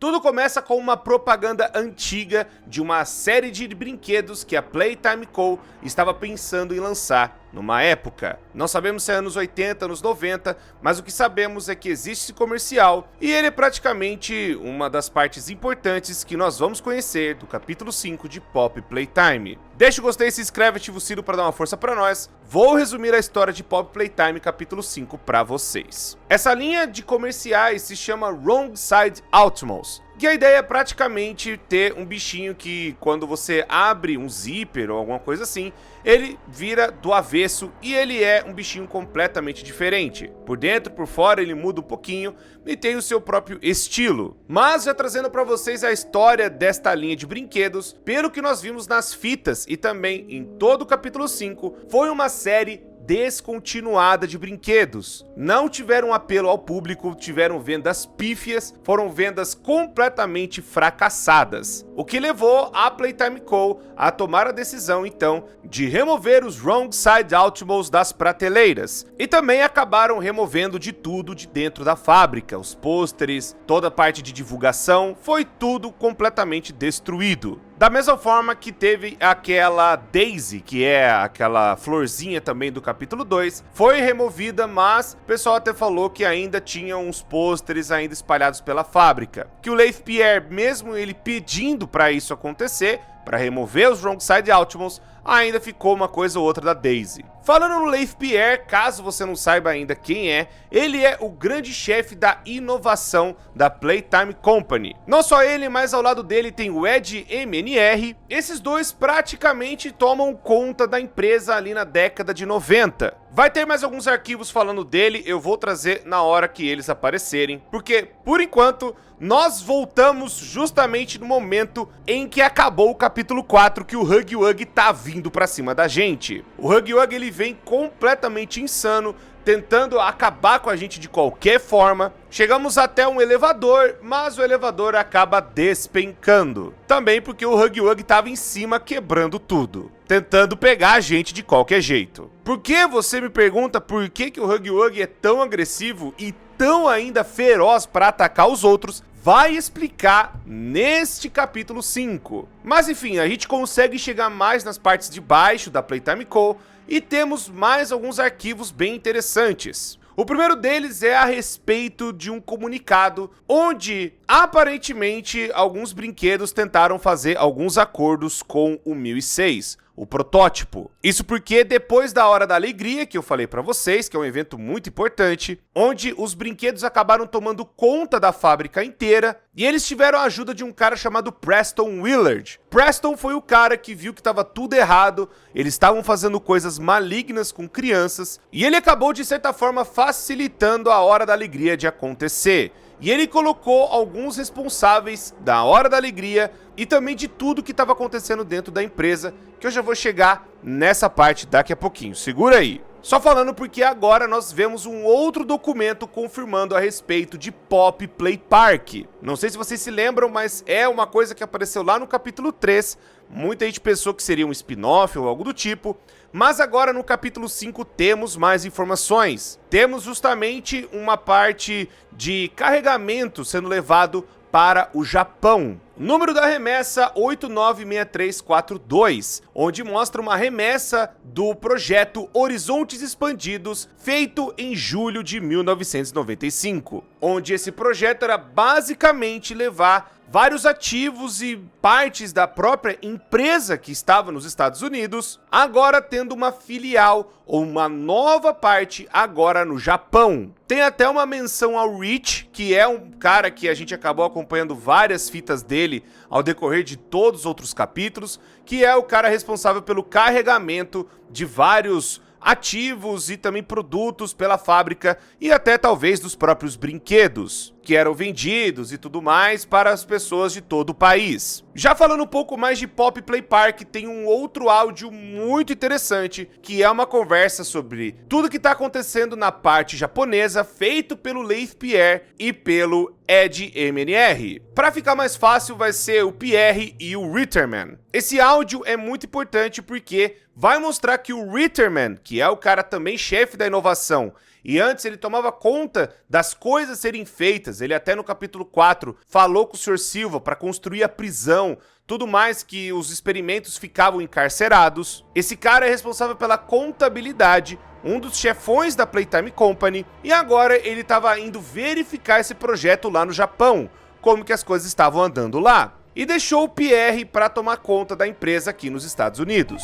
Tudo começa com uma propaganda antiga de uma série de brinquedos que a Playtime Co. estava pensando em lançar numa época. Não sabemos se é anos 80, anos 90, mas o que sabemos é que existe esse comercial e ele é praticamente uma das partes importantes que nós vamos conhecer do capítulo 5 de Pop Playtime. Deixa o gostei, se inscreve, ativa o sino para dar uma força para nós. Vou resumir a história de Pop Playtime capítulo 5 para vocês. Essa linha de comerciais se chama Wrong Side Outmost. E a ideia é praticamente ter um bichinho que, quando você abre um zíper ou alguma coisa assim, ele vira do avesso e ele é um bichinho completamente diferente. Por dentro, por fora, ele muda um pouquinho e tem o seu próprio estilo. Mas já trazendo para vocês a história desta linha de brinquedos, pelo que nós vimos nas fitas e também em todo o capítulo 5, foi uma série descontinuada de brinquedos. Não tiveram apelo ao público, tiveram vendas pífias, foram vendas completamente fracassadas. O que levou a Playtime Co. a tomar a decisão, então, de remover os Wrong Side Outmost das prateleiras. E também acabaram removendo de tudo de dentro da fábrica. Os pôsteres, toda a parte de divulgação, foi tudo completamente destruído. Da mesma forma que teve aquela Daisy, que é aquela florzinha também do capítulo 2, foi removida, mas o pessoal até falou que ainda tinha uns pôsteres ainda espalhados pela fábrica. Que o Leif Pierre, mesmo ele pedindo para isso acontecer, para remover os Wrong Side Outmost, ainda ficou uma coisa ou outra da Daisy. Falando no Leif Pierre, caso você não saiba ainda quem é, ele é o grande chefe da inovação da Playtime Company. Não só ele, mas ao lado dele tem o Ed MNR. Esses dois praticamente tomam conta da empresa ali na década de 90. Vai ter mais alguns arquivos falando dele, eu vou trazer na hora que eles aparecerem, porque, por enquanto, nós voltamos justamente no momento em que acabou o capítulo 4, que o Huggy Wuggy tá vindo pra cima da gente. O Huggy Wuggy, ele vem completamente insano, tentando acabar com a gente de qualquer forma. Chegamos até um elevador, mas o elevador acaba despencando. Também porque o Huggy Wuggy tava em cima quebrando tudo, tentando pegar a gente de qualquer jeito. Por que você me pergunta por que o Huggy Wuggy é tão agressivo e tão ainda feroz para atacar os outros? Vai explicar neste capítulo 5. Mas enfim, a gente consegue chegar mais nas partes de baixo da Playtime Co. e temos mais alguns arquivos bem interessantes. O primeiro deles é a respeito de um comunicado onde, aparentemente, alguns brinquedos tentaram fazer alguns acordos com o 1006, o protótipo. Isso porque depois da Hora da Alegria, que eu falei pra vocês, que é um evento muito importante, onde os brinquedos acabaram tomando conta da fábrica inteira, e eles tiveram a ajuda de um cara chamado Preston Willard. Preston foi o cara que viu que estava tudo errado, eles estavam fazendo coisas malignas com crianças, e ele acabou de certa forma facilitando a Hora da Alegria de acontecer. E ele colocou alguns responsáveis da Hora da Alegria e também de tudo que estava acontecendo dentro da empresa, que eu já vou chegar nessa parte daqui a pouquinho. Segura aí. Só falando porque agora nós vemos um outro documento confirmando a respeito de Pop Play Park. Não sei se vocês se lembram, mas é uma coisa que apareceu lá no capítulo 3. Muita gente pensou que seria um spin-off ou algo do tipo, mas agora no capítulo 5 temos mais informações. Temos justamente uma parte de carregamento sendo levado para o Japão. Número da remessa 896342, onde mostra uma remessa do projeto Horizontes Expandidos, feito em julho de 1995, onde esse projeto era basicamente levar vários ativos e partes da própria empresa que estava nos Estados Unidos, agora tendo uma filial ou uma nova parte agora no Japão. Tem até uma menção ao Rich, que é um cara que a gente acabou acompanhando várias fitas dele ao decorrer de todos os outros capítulos, que é o cara responsável pelo carregamento de vários ativos e também produtos pela fábrica e até talvez dos próprios brinquedos que eram vendidos e tudo mais para as pessoas de todo o país. Já falando um pouco mais de Pop Play Park, tem um outro áudio muito interessante, que é uma conversa sobre tudo que está acontecendo na parte japonesa, feito pelo Leif Pierre e pelo Ed MNR. Para ficar mais fácil, vai ser o Pierre e o Ritterman. Esse áudio é muito importante porque vai mostrar que o Ritterman, que é o cara também chefe da inovação, e antes ele tomava conta das coisas serem feitas. Ele até no capítulo 4 falou com o Sr. Silva para construir a prisão, tudo mais que os experimentos ficavam encarcerados. Esse cara é responsável pela contabilidade, um dos chefões da Playtime Company, e agora ele estava indo verificar esse projeto lá no Japão, como que as coisas estavam andando lá, e deixou o Pierre para tomar conta da empresa aqui nos Estados Unidos.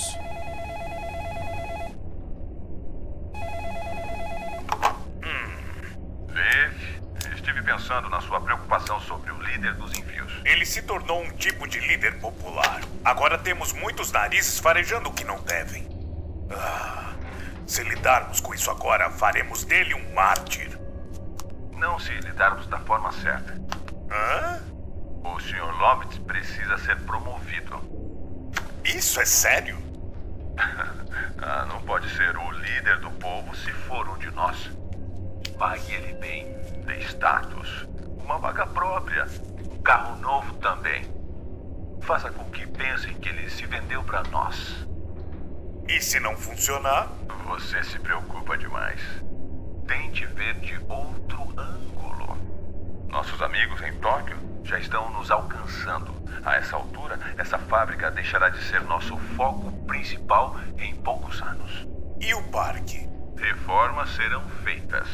Estive pensando na sua preocupação sobre o líder dos envios. Ele se tornou um tipo de líder popular. Agora temos muitos narizes farejando o que não devem. Se lidarmos com isso agora, faremos dele um mártir. Não se lidarmos da forma certa. O Sr. Lovitz precisa ser promovido. Isso é sério? Não pode ser o líder do povo se for um de nós. Pague ele bem, dê status, uma vaga própria, um carro novo também. Faça com que pensem que ele se vendeu para nós. E se não funcionar? Você se preocupa demais. Tente ver de outro ângulo. Nossos amigos em Tóquio já estão nos alcançando. A essa altura, essa fábrica deixará de ser nosso foco principal em poucos anos. E o parque? Reformas serão feitas.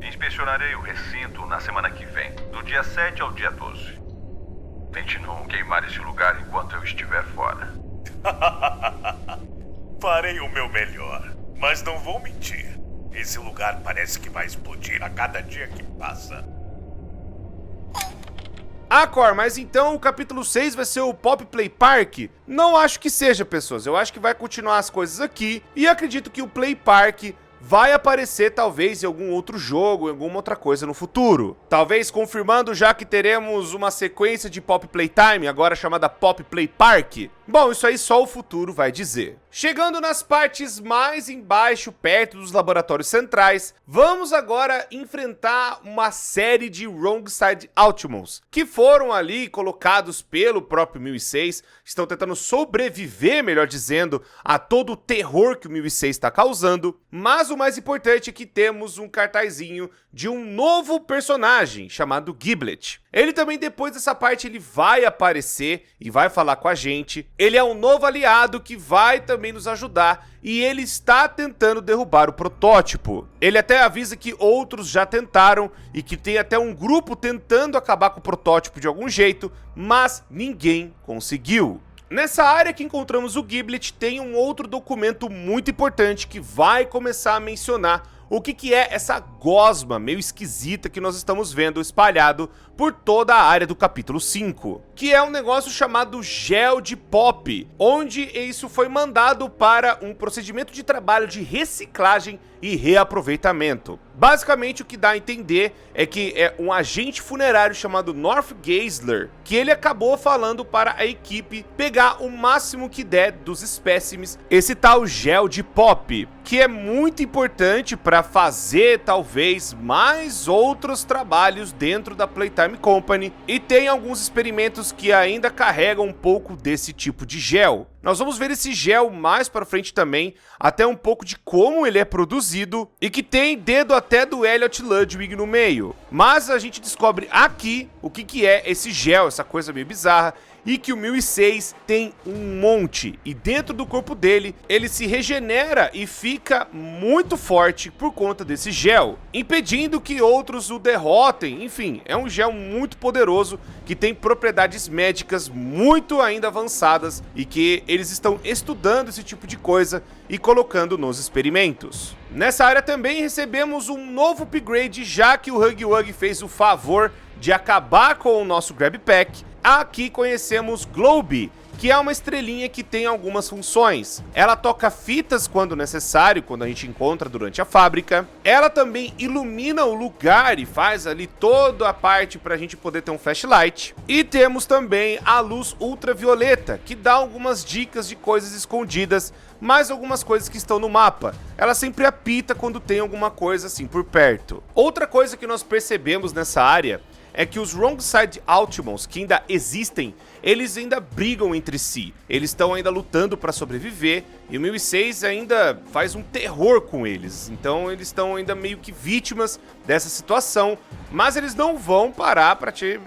Inspecionarei o recinto na semana que vem, do dia 7 ao dia 12. Tente não queimar esse lugar enquanto eu estiver fora. Farei o meu melhor, mas não vou mentir. Esse lugar parece que vai explodir a cada dia que passa. Cor, mas então o capítulo 6 vai ser o Pop Play Park? Não acho que seja, pessoas. Eu acho que vai continuar as coisas aqui e acredito que o Play Park vai aparecer talvez em algum outro jogo, em alguma outra coisa no futuro. Talvez confirmando já que teremos uma sequência de Pop Playtime, agora chamada Pop Play Park. Bom, isso aí só o futuro vai dizer. Chegando nas partes mais embaixo, perto dos laboratórios centrais, vamos agora enfrentar uma série de Wrongside Ultimals, que foram ali colocados pelo próprio 1006, estão tentando sobreviver, melhor dizendo, a todo o terror que o 1006 está causando, mas o mais importante é que temos um cartazinho de um novo personagem chamado Giblet. Ele também, depois dessa parte, ele vai aparecer e vai falar com a gente. Ele é um novo aliado que vai também nos ajudar e ele está tentando derrubar o protótipo. Ele até avisa que outros já tentaram e que tem até um grupo tentando acabar com o protótipo de algum jeito, mas ninguém conseguiu. Nessa área que encontramos o Giblet, tem um outro documento muito importante que vai começar a mencionar o que é essa gosma meio esquisita que nós estamos vendo espalhado por toda a área do capítulo 5, que é um negócio chamado gel de pop, onde isso foi mandado para um procedimento de trabalho de reciclagem e reaproveitamento. Basicamente o que dá a entender é que é um agente funerário chamado North Geisler, que ele acabou falando para a equipe pegar o máximo que der dos espécimes, esse tal gel de pop, que é muito importante para fazer talvez mais outros trabalhos dentro da Playtime Company, e tem alguns experimentos que ainda carregam um pouco desse tipo de gel. Nós vamos ver esse gel mais para frente também, até um pouco de como ele é produzido, e que tem dedo até do Elliot Ludwig no meio. Mas a gente descobre aqui o que é esse gel, essa coisa meio bizarra, e que o 1006 tem um monte, e dentro do corpo dele, ele se regenera e fica muito forte por conta desse gel, impedindo que outros o derrotem. Enfim, é um gel muito poderoso, que tem propriedades médicas muito ainda avançadas, e que eles estão estudando esse tipo de coisa e colocando nos experimentos. Nessa área também recebemos um novo upgrade, já que o Huggy Wuggy fez o favor de acabar com o nosso Grab Pack. Aqui conhecemos Globe, que é uma estrelinha que tem algumas funções. Ela toca fitas quando necessário, quando a gente encontra durante a fábrica. Ela também ilumina o lugar e faz ali toda a parte para a gente poder ter um flashlight. E temos também a luz ultravioleta, que dá algumas dicas de coisas escondidas, mais algumas coisas que estão no mapa. Ela sempre apita quando tem alguma coisa assim por perto. Outra coisa que nós percebemos nessa área é que os Wrongside Ultimons, que ainda existem, eles ainda brigam entre si. Eles estão ainda lutando para sobreviver e o 1006 ainda faz um terror com eles. Então eles estão ainda meio que vítimas dessa situação, mas eles não vão parar para te,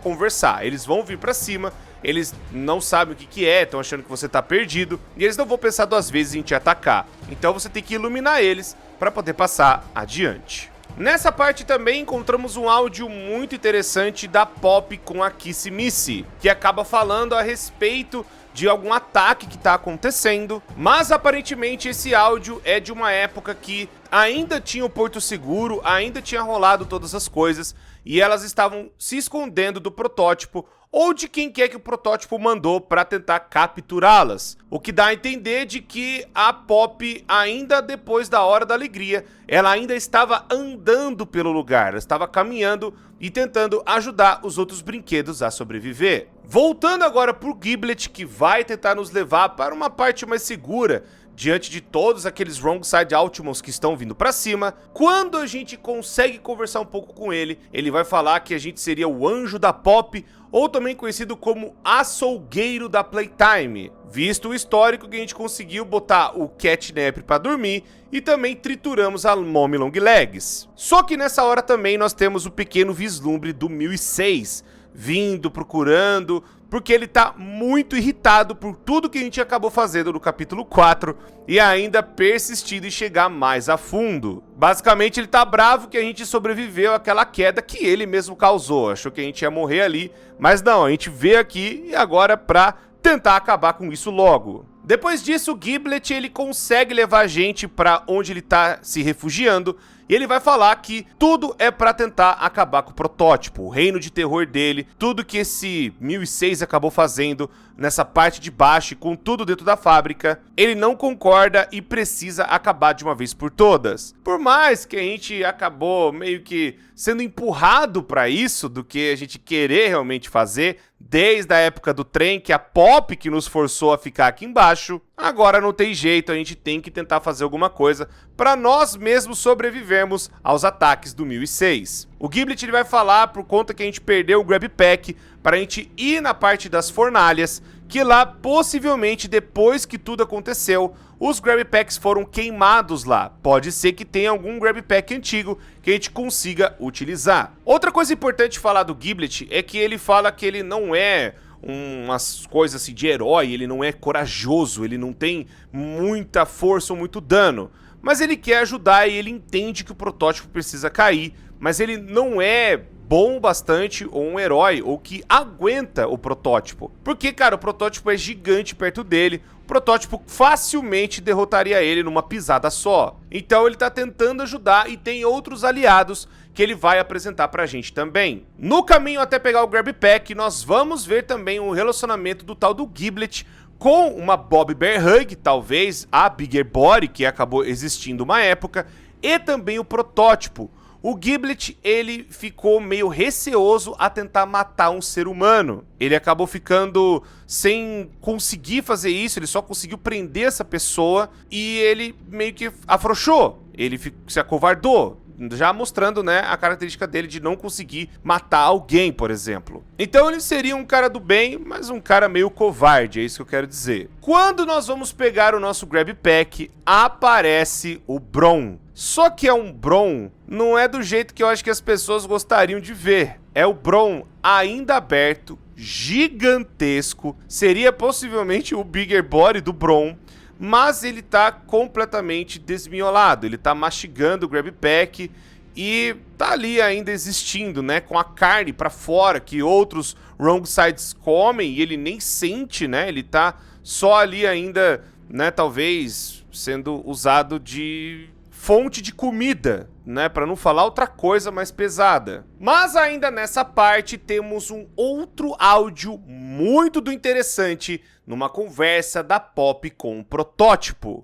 conversar. Eles vão vir para cima. Eles não sabem o que é, estão achando que você tá perdido, e eles não vão pensar duas vezes em te atacar. Então você tem que iluminar eles para poder passar adiante. Nessa parte também encontramos um áudio muito interessante da Poppy com a Kissy Missy, que acaba falando a respeito de algum ataque que está acontecendo, mas aparentemente esse áudio é de uma época que ainda tinha o Porto Seguro, ainda tinha rolado todas as coisas, e elas estavam se escondendo do protótipo ou de quem quer que o protótipo mandou para tentar capturá-las. O que dá a entender de que a Poppy, ainda depois da Hora da Alegria, ela ainda estava andando pelo lugar, ela estava caminhando e tentando ajudar os outros brinquedos a sobreviver. Voltando agora pro Giblet, que vai tentar nos levar para uma parte mais segura, diante de todos aqueles Wrongside Ultimons que estão vindo pra cima. Quando a gente consegue conversar um pouco com ele, ele vai falar que a gente seria o anjo da Poppy, ou também conhecido como açougueiro da Playtime, visto o histórico que a gente conseguiu botar o Catnap pra dormir e também trituramos a Mommy Long Legs. Só que nessa hora também nós temos o pequeno vislumbre do 1006, vindo, procurando, porque ele tá muito irritado por tudo que a gente acabou fazendo no capítulo 4 e ainda persistindo em chegar mais a fundo. Basicamente ele tá bravo que a gente sobreviveu àquela queda que ele mesmo causou, achou que a gente ia morrer ali, mas não, a gente veio aqui e agora pra tentar acabar com isso logo. Depois disso, o Giblet ele consegue levar a gente pra onde ele tá se refugiando, e ele vai falar que tudo é pra tentar acabar com o protótipo, o reino de terror dele, tudo que esse 1006 acabou fazendo nessa parte de baixo e com tudo dentro da fábrica, ele não concorda e precisa acabar de uma vez por todas. Por mais que a gente acabou meio que sendo empurrado pra isso, do que a gente querer realmente fazer, desde a época do trem, que a Poppy que nos forçou a ficar aqui embaixo, agora não tem jeito, a gente tem que tentar fazer alguma coisa para nós mesmos sobrevivermos aos ataques do 1006. O Giblet ele vai falar por conta que a gente perdeu o Grab Pack para a gente ir na parte das fornalhas, que lá possivelmente depois que tudo aconteceu, os Grab Packs foram queimados lá. Pode ser que tenha algum Grab Pack antigo que a gente consiga utilizar. Outra coisa importante falar do Giblet é que ele fala que ele não é umas coisas assim de herói, ele não é corajoso, ele não tem muita força ou muito dano, mas ele quer ajudar e ele entende que o protótipo precisa cair, mas ele não é bom bastante ou um herói ou que aguenta o protótipo, porque cara, o protótipo é gigante perto dele, o protótipo facilmente derrotaria ele numa pisada só. Então ele tá tentando ajudar e tem outros aliados que ele vai apresentar pra gente também. No caminho até pegar o Grab Pack, nós vamos ver também o relacionamento do tal do Giblet com uma Bob Bear Hug, talvez a Bigger Body, que acabou existindo uma época, e também o protótipo. O Giblet, ele ficou meio receoso a tentar matar um ser humano. Ele acabou ficando sem conseguir fazer isso, ele só conseguiu prender essa pessoa e ele meio que afrouxou, ele se acovardou. Já mostrando, né, a característica dele de não conseguir matar alguém, por exemplo. Então ele seria um cara do bem, mas um cara meio covarde, é isso que eu quero dizer. Quando nós vamos pegar o nosso Grab Pack, aparece o Brom. Só que é um Brom, não é do jeito que eu acho que as pessoas gostariam de ver. É o Brom ainda aberto, gigantesco, seria possivelmente o Bigger Body do Brom, mas ele tá completamente desmiolado, ele tá mastigando o Grab Pack e tá ali ainda existindo, né, com a carne pra fora que outros Wrongsides comem e ele nem sente, né, ele tá só ali ainda, né, talvez sendo usado de fonte de comida, né, para não falar outra coisa mais pesada. Mas ainda nessa parte temos um outro áudio muito interessante numa conversa da Poppy com o protótipo.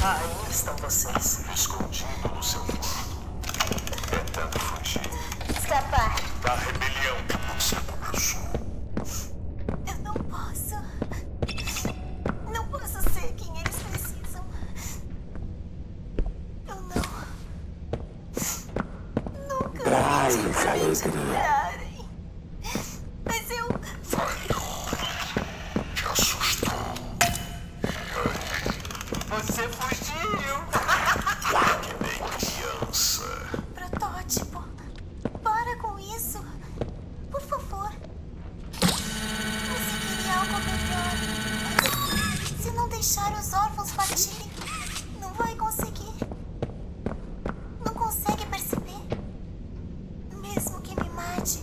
Aí estão vocês. Escondido no seu quarto, tentando fugir Escapar. da rebelião que você começou. Eu não posso. Não posso ser quem eles precisam. Eu não. Nunca. Raiza. deixar os órfãos partirem. Não vai conseguir. Não consegue perceber? Mesmo que me mate,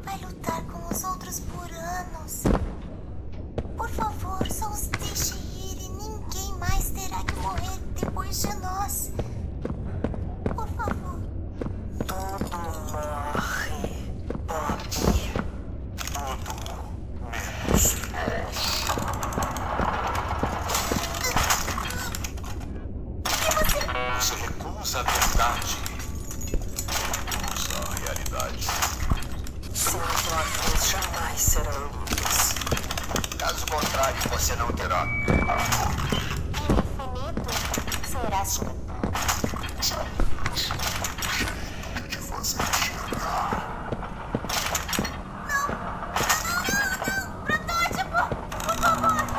vai lutar com os outros por anos. Por favor, só os deixe ir e ninguém mais terá que morrer depois de nós. Por favor. Tudo morre, Poppy. Tudo menos Você recusa a verdade. Recusa a realidade. Seus órfãos jamais serão livres. Caso contrário, você não terá. Infinito será sua. De você chegar. Protótipo, por favor.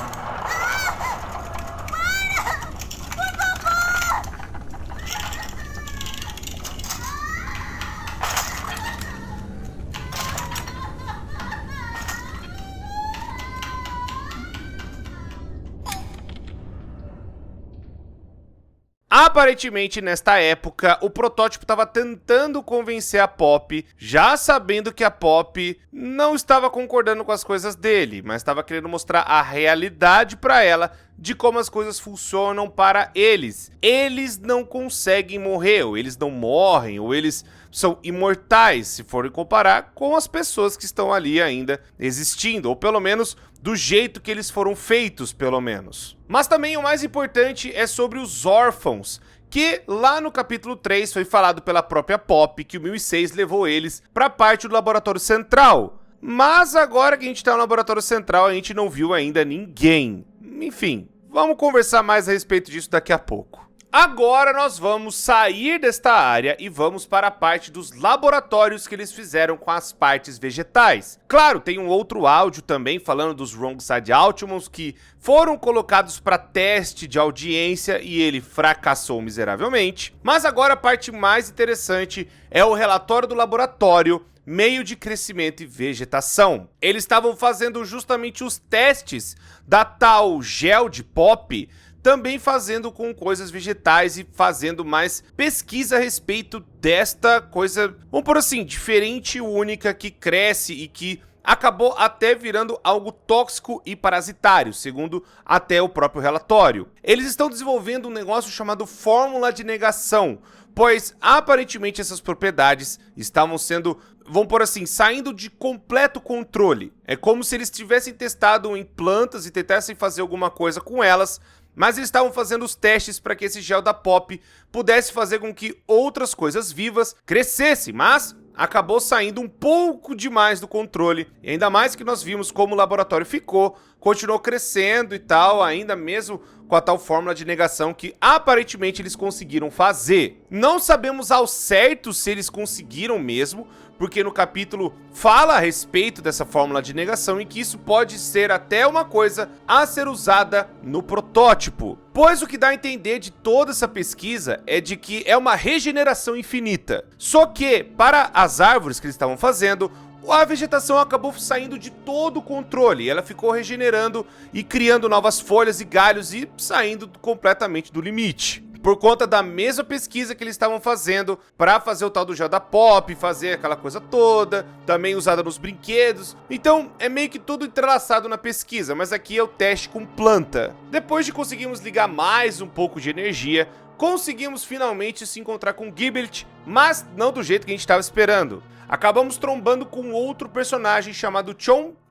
Aparentemente, nesta época, o protótipo estava tentando convencer a Poppy, já sabendo que a Poppy não estava concordando com as coisas dele, mas estava querendo mostrar a realidade para ela de como as coisas funcionam para eles. Eles não conseguem morrer, ou eles não morrem, ou eles são imortais, se forem comparar com as pessoas que estão ali ainda existindo, ou pelo menos do jeito que eles foram feitos, pelo menos. Mas também o mais importante é sobre os órfãos, que lá no capítulo 3 foi falado pela própria Poppy que o 1006 levou eles para parte do laboratório central. Mas agora que a gente tá no laboratório central, a gente não viu ainda ninguém. Enfim, vamos conversar mais a respeito disso daqui a pouco. Agora nós vamos sair desta área e vamos para a parte dos laboratórios que eles fizeram com as partes vegetais. Claro, tem um outro áudio também falando dos Wrong Side Ultimos que foram colocados para teste de audiência e ele fracassou miseravelmente. Mas agora a parte mais interessante é o relatório do laboratório meio de crescimento e vegetação. Eles estavam fazendo justamente os testes da tal gel de Poppy, também fazendo com coisas vegetais e fazendo mais pesquisa a respeito desta coisa, vamos por assim, diferente e única que cresce e que acabou até virando algo tóxico e parasitário, segundo até o próprio relatório. Eles estão desenvolvendo um negócio chamado fórmula de negação, pois aparentemente essas propriedades estavam sendo, vamos por assim, saindo de completo controle. É como se eles tivessem testado em plantas e tentassem fazer alguma coisa com elas, mas eles estavam fazendo os testes para que esse gel da Poppy pudesse fazer com que outras coisas vivas crescessem, mas acabou saindo um pouco demais do controle, e ainda mais que nós vimos como o laboratório ficou, continuou crescendo e tal, ainda mesmo com a tal fórmula de negação que aparentemente eles conseguiram fazer. Não sabemos ao certo se eles conseguiram mesmo, porque no capítulo fala a respeito dessa fórmula de negação e que isso pode ser até uma coisa a ser usada no protótipo. Pois o que dá a entender de toda essa pesquisa é de que é uma regeneração infinita. Só que, para as árvores que eles estavam fazendo, a vegetação acabou saindo de todo o controle, ela ficou regenerando e criando novas folhas e galhos e saindo completamente do limite. Por conta da mesma pesquisa que eles estavam fazendo para fazer o tal do gel da Poppy, fazer aquela coisa toda, também usada nos brinquedos. Então é meio que tudo entrelaçado na pesquisa, mas aqui é o teste com planta. Depois de conseguirmos ligar mais um pouco de energia, conseguimos finalmente se encontrar com Giblet, mas não do jeito que a gente estava esperando. Acabamos trombando com outro personagem chamado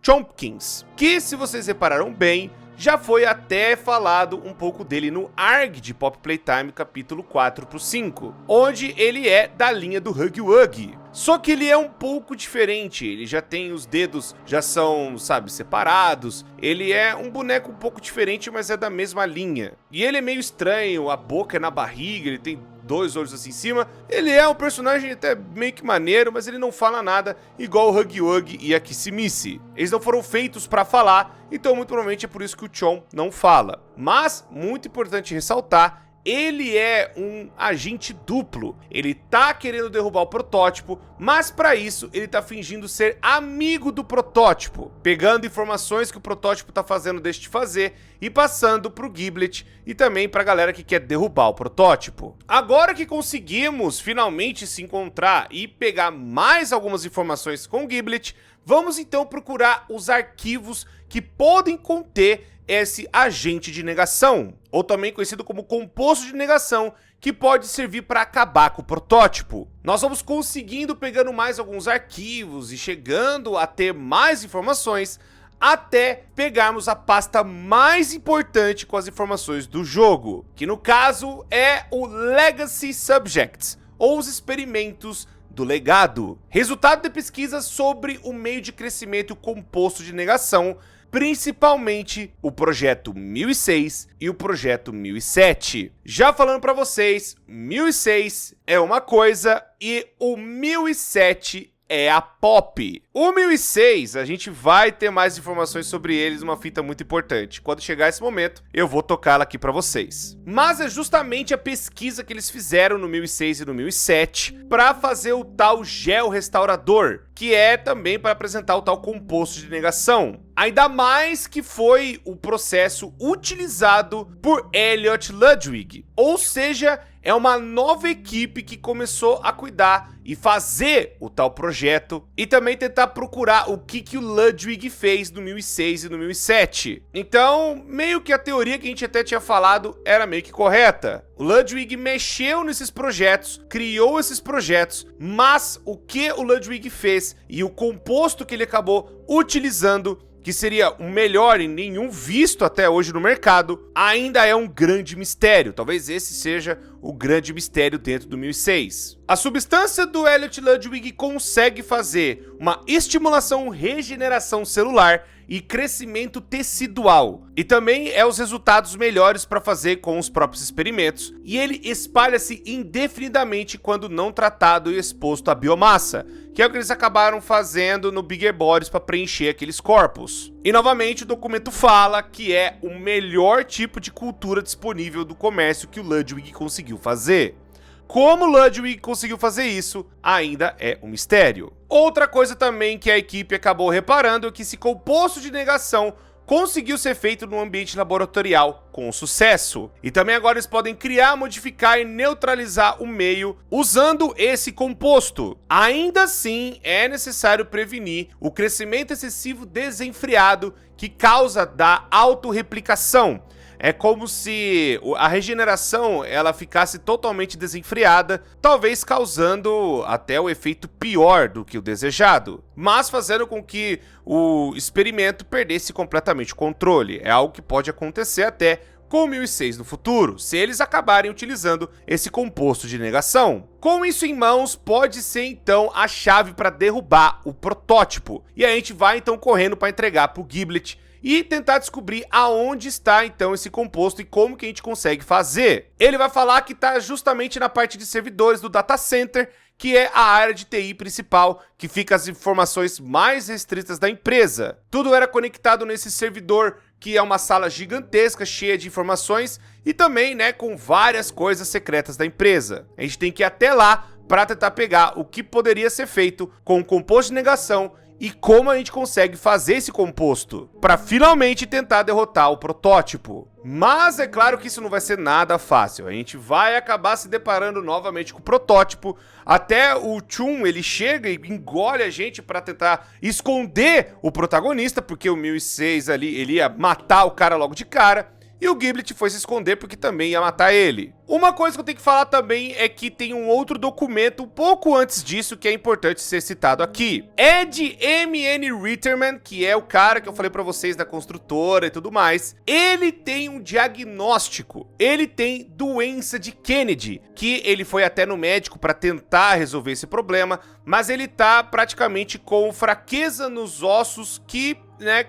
Chompkins, que, se vocês repararam bem, já foi até falado um pouco dele no ARG de Poppy Playtime capítulo 4/5, onde ele é da linha do Huggy Wuggy. Só que ele é um pouco diferente, ele já tem os dedos, já são, sabe, separados, ele é um boneco um pouco diferente, mas é da mesma linha. E ele é meio estranho, a boca é na barriga, ele tem 2 olhos assim em cima. Ele é um personagem até meio que maneiro, mas ele não fala nada igual o Huggy Wuggy e a Kissimissy. Eles não foram feitos pra falar, então muito provavelmente é por isso que o Chom não fala. Mas, muito importante ressaltar, ele é um agente duplo. Ele tá querendo derrubar o protótipo, mas para isso ele tá fingindo ser amigo do protótipo, pegando informações que o protótipo tá fazendo deixa de fazer e passando pro Giblet e também pra galera que quer derrubar o protótipo. Agora que conseguimos finalmente se encontrar e pegar mais algumas informações com o Giblet, vamos então procurar os arquivos que podem conter esse agente de negação, ou também conhecido como composto de negação, que pode servir para acabar com o protótipo. Nós vamos conseguindo pegando mais alguns arquivos e chegando a ter mais informações até pegarmos a pasta mais importante com as informações do jogo, que no caso é o Legacy Subjects, ou os experimentos do legado. Resultado de pesquisas sobre o meio de crescimento e o composto de negação, principalmente o projeto 1006 e o projeto 1007. Já falando para vocês, 1006 é uma coisa e o 1007 é a Pop. O 1006, a gente vai ter mais informações sobre eles, uma fita muito importante. Quando chegar esse momento, eu vou tocá-la aqui pra vocês. Mas é justamente a pesquisa que eles fizeram no 1006 e no 1007 para fazer o tal gel restaurador, que é também para apresentar o tal composto de negação. Ainda mais que foi o processo utilizado por Elliot Ludwig, ou seja, é uma nova equipe que começou a cuidar e fazer o tal projeto e também tentar procurar o que o Ludwig fez no 1006 e no 1007. Então, meio que a teoria que a gente até tinha falado era meio que correta. O Ludwig mexeu nesses projetos, criou esses projetos, mas o que o Ludwig fez e o composto que ele acabou utilizando, que seria o melhor e nenhum visto até hoje no mercado, ainda é um grande mistério. Talvez esse seja o grande mistério dentro do 1006. A substância do Elliot Ludwig consegue fazer uma estimulação, regeneração celular e crescimento tecidual. E também é os resultados melhores para fazer com os próprios experimentos. E ele espalha-se indefinidamente quando não tratado e exposto à biomassa, que é o que eles acabaram fazendo no Bigger Bodies para preencher aqueles corpos. E novamente o documento fala que é o melhor tipo de cultura disponível do comércio que o Ludwig conseguiu fazer. Como Ludwig conseguiu fazer isso, ainda é um mistério. Outra coisa também que a equipe acabou reparando é que esse composto de negação conseguiu ser feito no ambiente laboratorial com sucesso. E também agora eles podem criar, modificar e neutralizar o meio usando esse composto. Ainda assim, é necessário prevenir o crescimento excessivo desenfreado que causa da autorreplicação. É como se a regeneração ela ficasse totalmente desenfreada, talvez causando até o efeito pior do que o desejado, mas fazendo com que o experimento perdesse completamente o controle. É algo que pode acontecer até com o 1006 no futuro, se eles acabarem utilizando esse composto de negação. Com isso em mãos, pode ser então a chave para derrubar o protótipo. E a gente vai então correndo para entregar para o Giblet e tentar descobrir aonde está então esse composto e como que a gente consegue fazer. Ele vai falar que está justamente na parte de servidores do data center, que é a área de TI principal, que fica as informações mais restritas da empresa. Tudo era conectado nesse servidor, que é uma sala gigantesca, cheia de informações e também, né, com várias coisas secretas da empresa. A gente tem que ir até lá para tentar pegar o que poderia ser feito com o composto de negação e como a gente consegue fazer esse composto para finalmente tentar derrotar o protótipo. Mas é claro que isso não vai ser nada fácil. A gente vai acabar se deparando novamente com o protótipo. Até o Chun, ele chega e engole a gente para tentar esconder o protagonista, porque o 1006 ali, ele ia matar o cara logo de cara. E o Giblet foi se esconder porque também ia matar ele. Uma coisa que eu tenho que falar também é que tem um outro documento um pouco antes disso que é importante ser citado aqui. Ed M.N. Ritterman, que é o cara que eu falei pra vocês da construtora e tudo mais, ele tem um diagnóstico. Ele tem doença de Kennedy, que ele foi até no médico pra tentar resolver esse problema, mas ele tá praticamente com fraqueza nos ossos que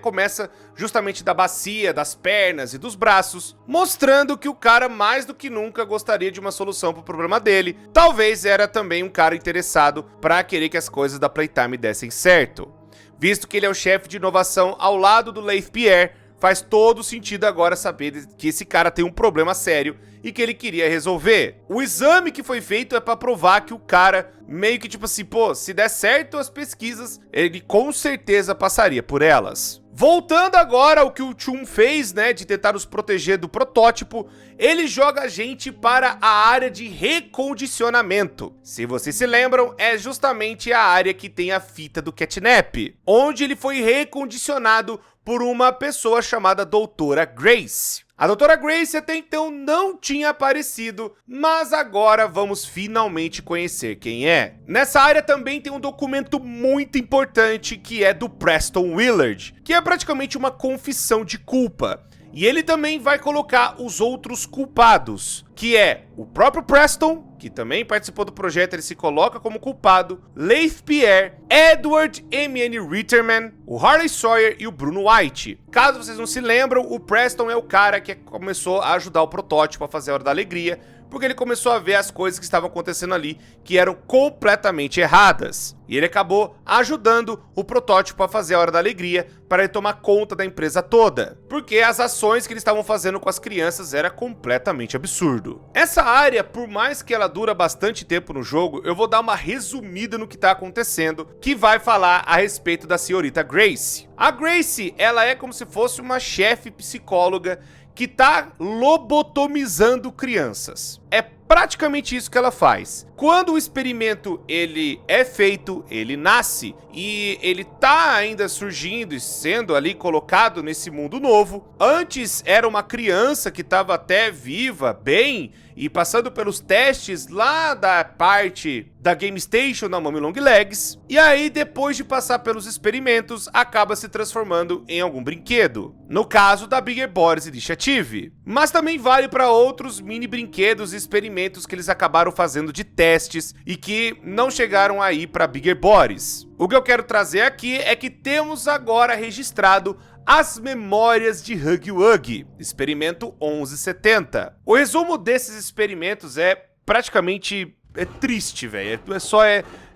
começa justamente da bacia, das pernas e dos braços, mostrando que o cara mais do que nunca gostaria de uma solução para o problema dele. Talvez era também um cara interessado para querer que as coisas da Playtime dessem certo, visto que ele é o chefe de inovação ao lado do Leif Pierre, faz todo sentido agora saber que esse cara tem um problema sério e que ele queria resolver. O exame que foi feito é pra provar que o cara meio que tipo assim, pô, se der certo as pesquisas, ele com certeza passaria por elas. Voltando agora ao que o Chum fez, né, de tentar nos proteger do protótipo, ele joga a gente para a área de recondicionamento. Se vocês se lembram, é justamente a área que tem a fita do Catnap, onde ele foi recondicionado por uma pessoa chamada Doutora Grace. A Doutora Grace até então não tinha aparecido, mas agora vamos finalmente conhecer quem é. Nessa área também tem um documento muito importante que é do Preston Willard, que é praticamente uma confissão de culpa. E ele também vai colocar os outros culpados, que é o próprio Preston, que também participou do projeto, ele se coloca como culpado, Leith Pierre, Edward M.N. Ritterman, o Harley Sawyer e o Bruno White. Caso vocês não se lembram, o Preston é o cara que começou a ajudar o protótipo a fazer a Hora da Alegria, porque ele começou a ver as coisas que estavam acontecendo ali, que eram completamente erradas. E ele acabou ajudando o protótipo a fazer a Hora da Alegria para ele tomar conta da empresa toda, porque as ações que eles estavam fazendo com as crianças era completamente absurdo. Essa área, por mais que ela dura bastante tempo no jogo, eu vou dar uma resumida no que está acontecendo, que vai falar a respeito da senhorita Grace. A Grace, ela é como se fosse uma chefe psicóloga que tá lobotomizando crianças. É praticamente isso que ela faz. Quando o experimento ele é feito, ele nasce e ele tá ainda surgindo e sendo ali colocado nesse mundo novo. Antes era uma criança que estava até viva, bem, e passando pelos testes lá da parte da Game Station da Mummy Long Legs. E aí, depois de passar pelos experimentos, acaba se transformando em algum brinquedo. No caso da Bigger Bodies Initiative. Mas também vale para outros mini brinquedos e experimentos que eles acabaram fazendo de testes e que não chegaram aí para Bigger Bodies. O que eu quero trazer aqui é que temos agora registrado as memórias de Huggy Wuggy, experimento 1170. O resumo desses experimentos é praticamente triste, velho.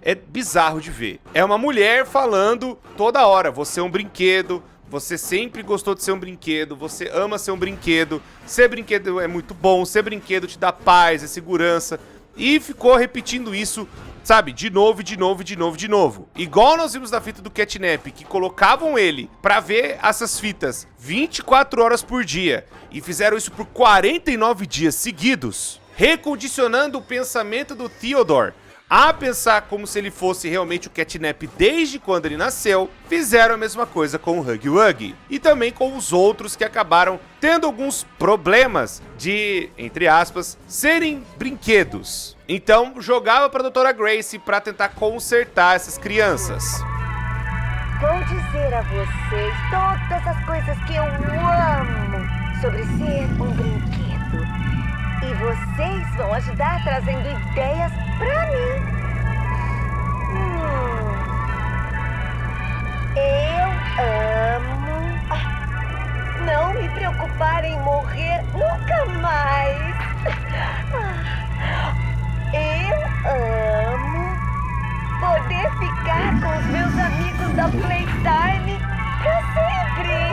É bizarro de ver. É uma mulher falando toda hora, você é um brinquedo, você sempre gostou de ser um brinquedo, você ama ser um brinquedo, ser brinquedo é muito bom, ser brinquedo te dá paz, é segurança. E ficou repetindo isso, sabe, de novo. Igual nós vimos na fita do Catnap, que colocavam ele pra ver essas fitas 24 horas por dia e fizeram isso por 49 dias seguidos, recondicionando o pensamento do Theodore a pensar como se ele fosse realmente o Catnap desde quando ele nasceu. Fizeram a mesma coisa com o Huggy Wuggy e também com os outros que acabaram tendo alguns problemas de, entre aspas, serem brinquedos. Então jogava para a Doutora Grace para tentar consertar essas crianças. Vou dizer a vocês todas as coisas que eu amo sobre ser um brinquedo. E vocês vão ajudar trazendo ideias pra mim. Eu amo não me preocupar em morrer nunca mais. Eu amo poder ficar com os meus amigos da Playtime pra sempre.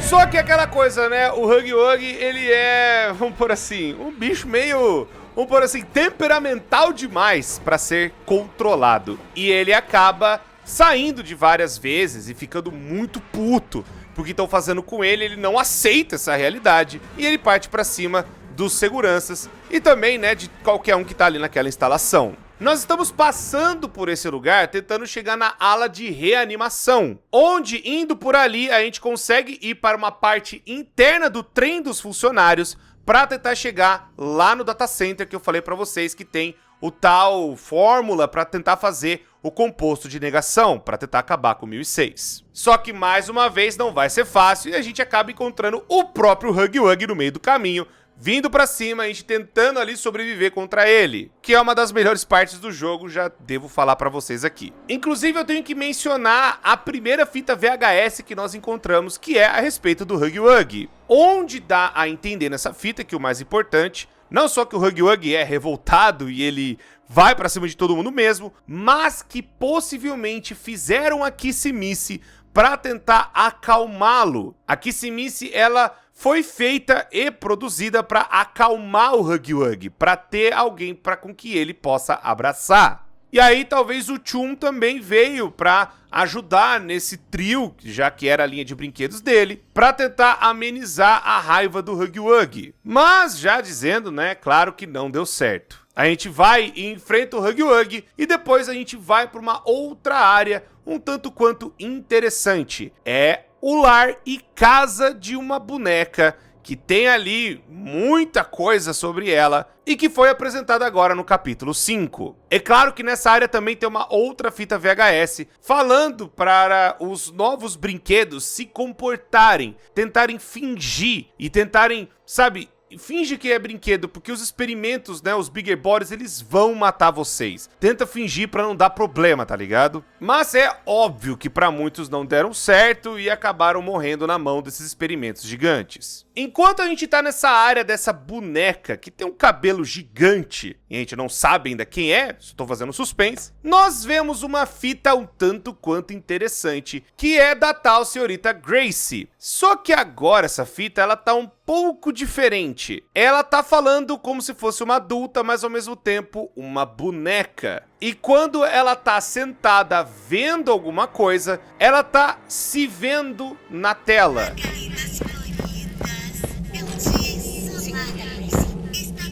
Só que aquela coisa, né? O Huggy Wuggy, ele é, vamos por assim, um bicho meio, vamos por assim, temperamental demais pra ser controlado. E ele acaba saindo de várias vezes e ficando muito puto porque estão fazendo com ele, ele não aceita essa realidade e ele parte pra cima dos seguranças e também, né, de qualquer um que tá ali naquela instalação. Nós estamos passando por esse lugar, tentando chegar na ala de reanimação, onde, indo por ali, a gente consegue ir para uma parte interna do trem dos funcionários para tentar chegar lá no data center que eu falei para vocês que tem o tal fórmula para tentar fazer o composto de negação, para tentar acabar com o 1006. Só que, mais uma vez, não vai ser fácil e a gente acaba encontrando o próprio Huggy Wuggy no meio do caminho, vindo pra cima, a gente tentando ali sobreviver contra ele, que é uma das melhores partes do jogo, já devo falar pra vocês aqui. Inclusive eu tenho que mencionar a primeira fita VHS que nós encontramos, que é a respeito do Huggy Wuggy, onde dá a entender nessa fita que o mais importante, não só que o Huggy Wuggy é revoltado e ele vai pra cima de todo mundo mesmo, mas que possivelmente fizeram a Kissimice pra tentar acalmá-lo. A Kissimice, ela foi feita e produzida pra acalmar o Huggy Wuggy, pra ter alguém com que ele possa abraçar. E aí talvez o Chum também veio pra ajudar nesse trio, já que era a linha de brinquedos dele, pra tentar amenizar a raiva do Huggy Wuggy. Mas já dizendo, né, claro que não deu certo. A gente vai e enfrenta o Huggy Wuggy e depois a gente vai para uma outra área um tanto quanto interessante. É o lar e casa de uma boneca que tem ali muita coisa sobre ela e que foi apresentada agora no capítulo 5. É claro que nessa área também tem uma outra fita VHS falando para os novos brinquedos se comportarem, tentarem fingir e tentarem, sabe, finge que é brinquedo, porque os experimentos, né, os Bigger Bodies, eles vão matar vocês. Tenta fingir pra não dar problema, tá ligado? Mas é óbvio que pra muitos não deram certo e acabaram morrendo na mão desses experimentos gigantes. Enquanto a gente tá nessa área dessa boneca que tem um cabelo gigante e a gente não sabe ainda quem é, estou fazendo suspense, nós vemos uma fita um tanto quanto interessante, que é da tal senhorita Gracie. Só que agora essa fita, ela tá um pouco diferente. Ela tá falando como se fosse uma adulta, mas ao mesmo tempo uma boneca. E quando ela tá sentada vendo alguma coisa, ela tá se vendo na tela.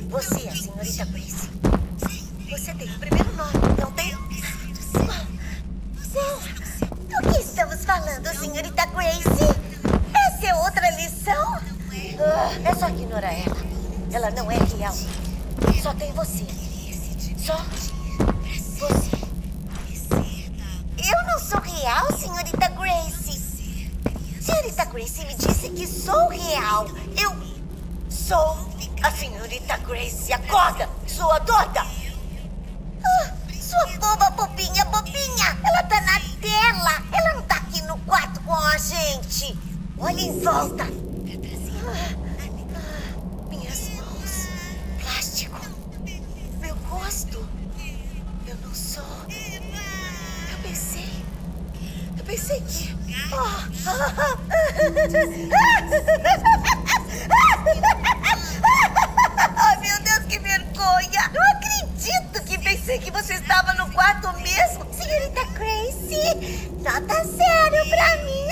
Você é a senhorita Gracie. Você tem o primeiro nome, não tem? Do que estamos falando, senhorita Gracie? Essa é outra lição? É só ignorar ela. Ela não é real. Só tem você. Só você. Eu não sou real, senhorita Gracie. Senhorita Gracie me disse que sou real. Eu sou A senhorita Gracie, acorda, sua doida! sua boba bobinha. Ela tá na tela. Ela não tá aqui no quarto com a gente. Olha em volta. Minhas mãos, plástico, meu rosto. Eu não sou. Eu pensei que... Ai, meu Deus, que vergonha. Não acredito que pensei que você estava no quarto mesmo. Senhorita Gracie, nota 0 pra mim.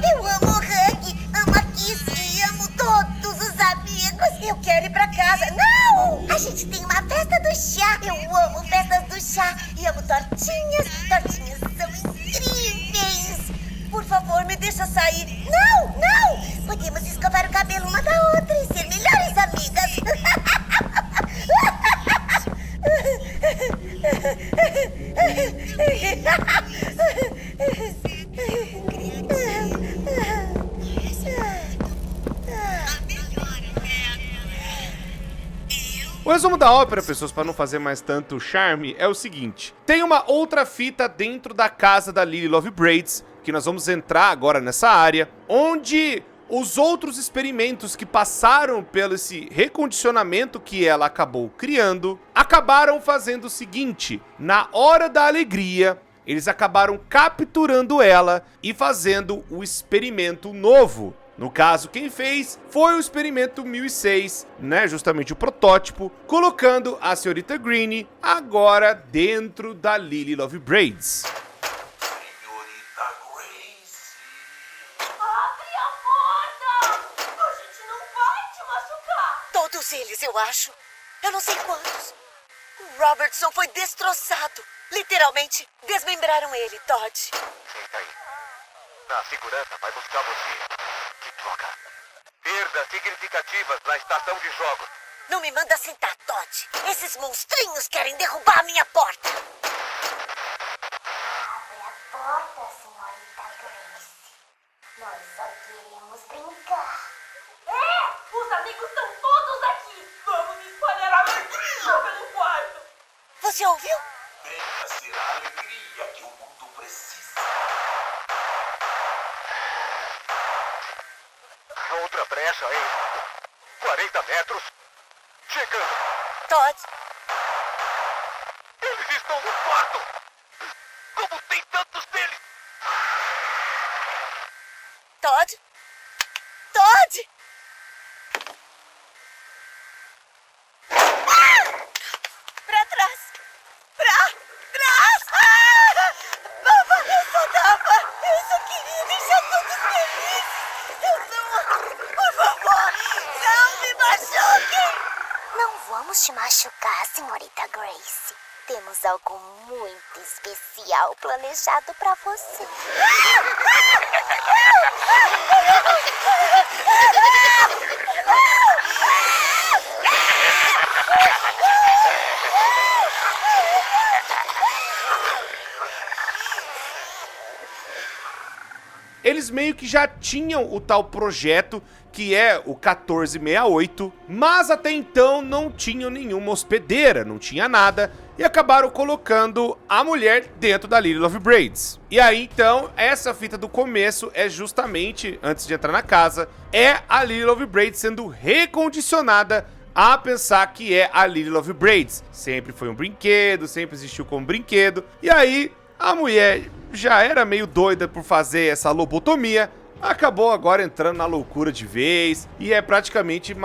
Eu amo o Huggy, amo a Kissy, amo todos os amigos. Eu quero ir pra casa. Não! A gente tem uma festa do chá. Eu amo festas do chá e amo tortinhas. Tortinhas são incríveis. Por favor, me deixa sair. Não! Podemos escovar o cabelo uma da outra e ser melhores amigas. O resumo da ópera, pessoas, para não fazer mais tanto charme, é o seguinte. Tem uma outra fita dentro da casa da Lily Love Braids, que nós vamos entrar agora nessa área, onde os outros experimentos que passaram pelo esse recondicionamento que ela acabou criando, acabaram fazendo o seguinte: na hora da alegria, eles acabaram capturando ela e fazendo o experimento novo. No caso, quem fez foi o experimento 1006, né, justamente o protótipo, colocando a senhorita Greene agora dentro da Lily Love Braids. Senhorita Gracie. Abre a porta! A gente não vai te machucar! Todos eles, eu acho. Eu não sei quantos. O Robertson foi destroçado. Literalmente, desmembraram ele, Todd. Senta aí. A segurança vai buscar você. Que droga. Perdas significativas na estação de jogos. Não me manda sentar, Todd. Esses monstrinhos querem derrubar a minha porta. Abre a porta, senhorita Gracie. Nós só queremos brincar. Os amigos estão todos aqui. Vamos espalhar alegria pelo quarto. Você ouviu? Venha ser a alegria que o mundo precisa. Outra brecha em 40 metros. chegando. Todd, Eles estão no quarto. Como tem tantos deles? Todd, Todd! Pra trás! Pra trás! Papai, eu só queria deixar todos felizes! Por favor, não me machuquem! Não vamos te machucar, senhorita Grace. Temos algo muito especial planejado pra você. Eles meio que já tinham o tal projeto, que é o 1468, mas até então não tinham nenhuma hospedeira, não tinha nada, e acabaram colocando a mulher dentro da Lily Lovebraids. E aí então, essa fita do começo é justamente, antes de entrar na casa, é a Lily Lovebraids sendo recondicionada a pensar que é a Lily Lovebraids. Sempre foi um brinquedo, sempre existiu como brinquedo, e aí a mulher já era meio doida por fazer essa lobotomia, acabou agora entrando na loucura de vez e é praticamente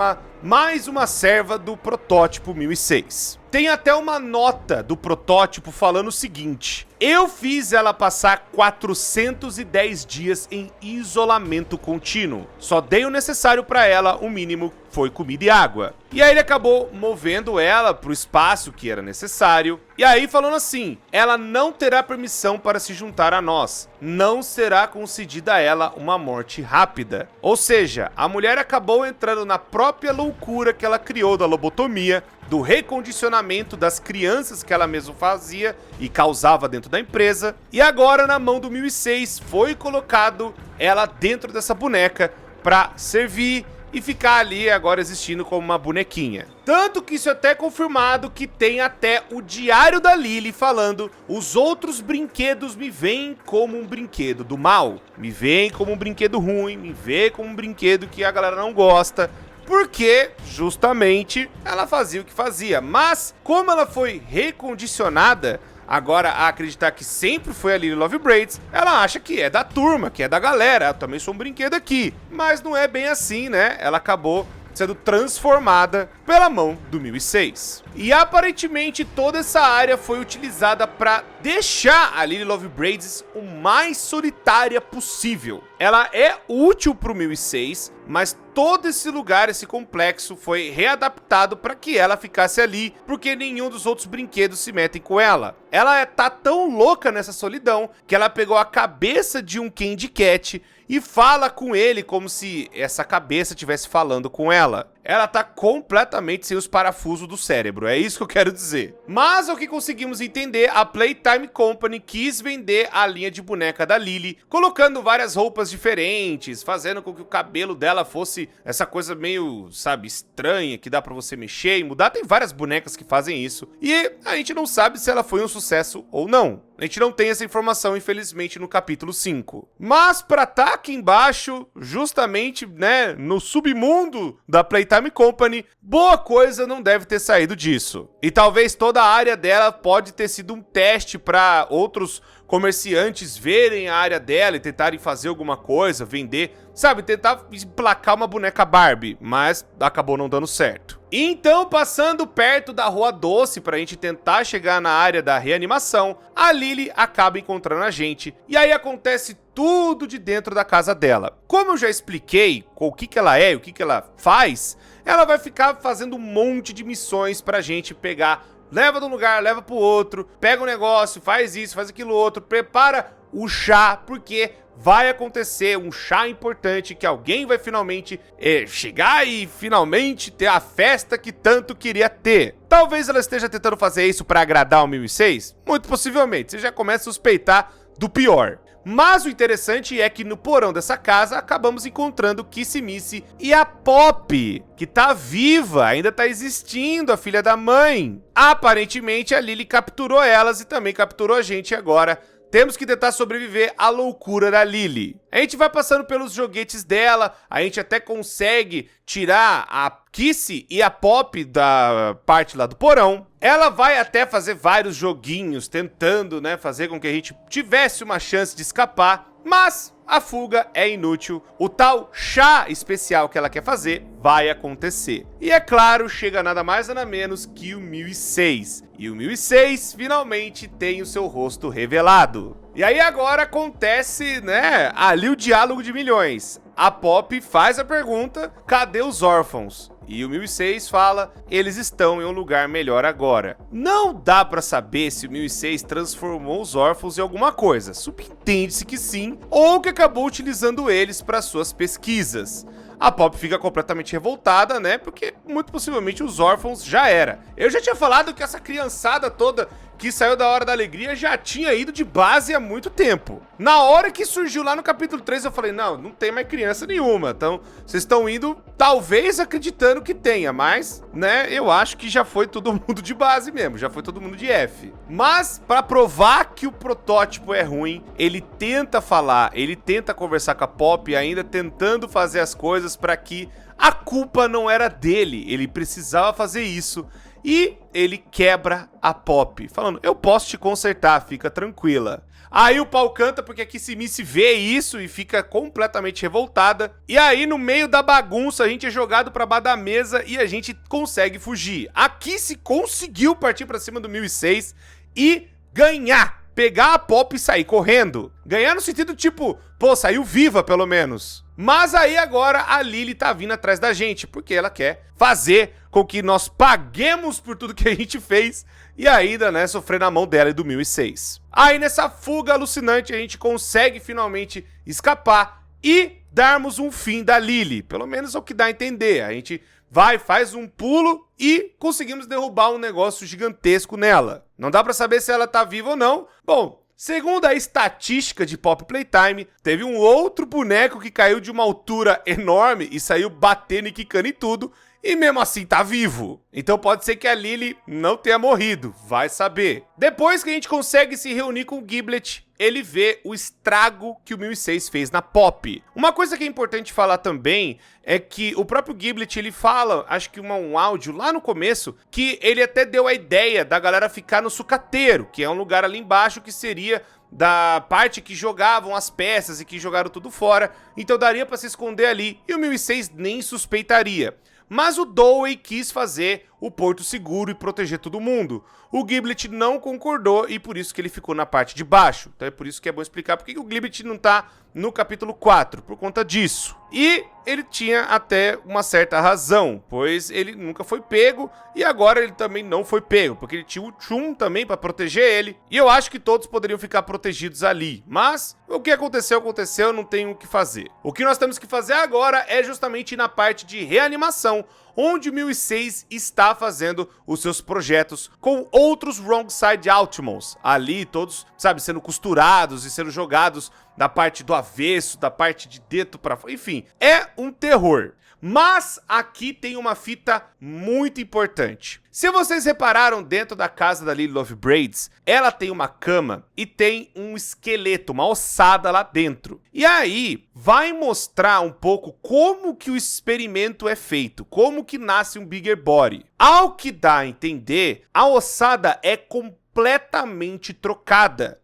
mais uma serva do protótipo 1006. Tem até uma nota do protótipo falando o seguinte: eu fiz ela passar 410 dias em isolamento contínuo. Só dei o necessário para ela, o mínimo foi comida e água. E aí ele acabou movendo ela pro espaço que era necessário. E aí falando assim: ela não terá permissão para se juntar a nós. Não será concedida a ela uma morte rápida. Ou seja, a mulher acabou entrando na própria loucura que ela criou da lobotomia, do recondicionamento das crianças que ela mesma fazia e causava dentro da empresa. E agora, na mão do 1006, foi colocado ela dentro dessa boneca para servir e ficar ali agora existindo como uma bonequinha. Tanto que isso é até confirmado que tem até o diário da Lily falando: os outros brinquedos me veem como um brinquedo do mal, me veem como um brinquedo ruim, me veem como um brinquedo que a galera não gosta. Porque, justamente, ela fazia o que fazia. Mas, como ela foi recondicionada, agora a acreditar que sempre foi a Lily Lovebraids, ela acha que é da turma, que é da galera. Eu também sou um brinquedo aqui. Mas não é bem assim, né? Ela acabou sendo transformada pela mão do 1006. E aparentemente toda essa área foi utilizada para deixar a Lily Lovebraids o mais solitária possível. Ela é útil para o 1006, mas todo esse lugar, esse complexo, foi readaptado para que ela ficasse ali, porque nenhum dos outros brinquedos se metem com ela. Ela tá tão louca nessa solidão que ela pegou a cabeça de um Candy Cat e fala com ele como se essa cabeça estivesse falando com ela. Ela tá completamente sem os parafusos do cérebro, é isso que eu quero dizer. Mas o que conseguimos entender, a Playtime Company quis vender a linha de boneca da Lily, colocando várias roupas diferentes, fazendo com que o cabelo dela fosse essa coisa meio, sabe, estranha, que dá pra você mexer e mudar. Tem várias bonecas que fazem isso, e a gente não sabe se ela foi um sucesso ou não. A gente não tem essa informação, infelizmente, no capítulo 5. Mas pra tá aqui embaixo, justamente, né, no submundo da Playtime Company, boa coisa não deve ter saído disso. E talvez toda a área dela pode ter sido um teste para outros comerciantes verem a área dela e tentarem fazer alguma coisa, vender, sabe, tentar emplacar uma boneca Barbie, mas acabou não dando certo. Então, passando perto da Rua Doce pra gente tentar chegar na área da reanimação, a Lily acaba encontrando a gente, e aí acontece tudo de dentro da casa dela. Como eu já expliquei o que ela é e o que ela faz, ela vai ficar fazendo um monte de missões pra gente pegar. Leva de um lugar, leva pro outro, pega um negócio, faz isso, faz aquilo outro, prepara o chá, porque vai acontecer um chá importante que alguém vai finalmente chegar e finalmente ter a festa que tanto queria ter. Talvez ela esteja tentando fazer isso para agradar o 1006? Muito possivelmente, você já começa a suspeitar do pior. Mas o interessante é que no porão dessa casa acabamos encontrando Kissy Missy e a Pop, que tá viva, ainda tá existindo, a filha da mãe. Aparentemente a Lily capturou elas e também capturou a gente, e agora temos que tentar sobreviver à loucura da Lily. A gente vai passando pelos joguetes dela, a gente até consegue tirar a Kissy e a Pop da parte lá do porão. Ela vai até fazer vários joguinhos, tentando, né, fazer com que a gente tivesse uma chance de escapar, mas a fuga é inútil. O tal chá especial que ela quer fazer vai acontecer. E é claro, chega nada mais nada menos que o 1006. E o 1006 finalmente tem o seu rosto revelado. E aí agora acontece, né, ali o diálogo de milhões. A Pop faz a pergunta, cadê os órfãos? E o 1006 fala, eles estão em um lugar melhor agora. Não dá pra saber se o 1006 transformou os órfãos em alguma coisa. Subentende-se que sim, ou que acabou utilizando eles para suas pesquisas. A Pop fica completamente revoltada, né? Porque muito possivelmente os órfãos já era. Eu já tinha falado que essa criançada toda que saiu da Hora da Alegria já tinha ido de base há muito tempo. Na hora que surgiu lá no capítulo 3, eu falei, não tem mais criança nenhuma. Então, vocês estão indo, talvez acreditando que tenha, mas, né, eu acho que já foi todo mundo de base mesmo, já foi todo mundo de F. Mas, pra provar que o protótipo é ruim, ele tenta falar, ele tenta conversar com a Pop, ainda tentando fazer as coisas pra que a culpa não era dele, ele precisava fazer isso. E ele quebra a Pop, falando, eu posso te consertar, fica tranquila. Aí o pau canta porque a Kissimice vê isso e fica completamente revoltada. E aí no meio da bagunça a gente é jogado pra baixo da mesa e a gente consegue fugir. A Kissy conseguiu partir pra cima do 1006 e ganhar. Pegar a Pop e sair correndo. Ganhar no sentido tipo, pô, saiu viva pelo menos. Mas aí agora a Lily tá vindo atrás da gente, porque ela quer fazer com que nós paguemos por tudo que a gente fez e ainda, né, sofrer na mão dela e do 1006. Aí nessa fuga alucinante a gente consegue finalmente escapar e darmos um fim da Lily. Pelo menos é o que dá a entender. A gente vai, faz um pulo e conseguimos derrubar um negócio gigantesco nela. Não dá pra saber se ela tá viva ou não. Bom, segundo a estatística de Pop Playtime, teve um outro boneco que caiu de uma altura enorme e saiu batendo e quicando em tudo, e mesmo assim tá vivo. Então pode ser que a Lily não tenha morrido, vai saber. Depois que a gente consegue se reunir com o Giblet, ele vê o estrago que o 1006 fez na Pop. Uma coisa que é importante falar também é que o próprio Giblet, ele fala, acho que um áudio lá no começo, que ele até deu a ideia da galera ficar no sucateiro, que é um lugar ali embaixo que seria da parte que jogavam as peças e que jogaram tudo fora, então daria pra se esconder ali e o 1006 nem suspeitaria. Mas o Dowey quis fazer o porto seguro e proteger todo mundo. O Giblet não concordou e por isso que ele ficou na parte de baixo. Então é por isso que é bom explicar porque o Giblet não tá no capítulo 4, por conta disso. E ele tinha até uma certa razão, pois ele nunca foi pego e agora ele também não foi pego, porque ele tinha o Chum também para proteger ele. E eu acho que todos poderiam ficar protegidos ali, mas o que aconteceu, aconteceu, não tem o que fazer. O que nós temos que fazer agora é justamente na parte de reanimação, onde o 1006 está fazendo os seus projetos com outros Wrong Side Ultimons, ali todos, sabe, sendo costurados e sendo jogados da parte do avesso, da parte de dentro para fora, enfim, é um terror. Mas aqui tem uma fita muito importante. Se vocês repararam, dentro da casa da Lily Love Braids, ela tem uma cama e tem um esqueleto, uma ossada lá dentro. E aí vai mostrar um pouco como que o experimento é feito, como que nasce um Bigger Body. Ao que dá a entender, a ossada é completamente trocada.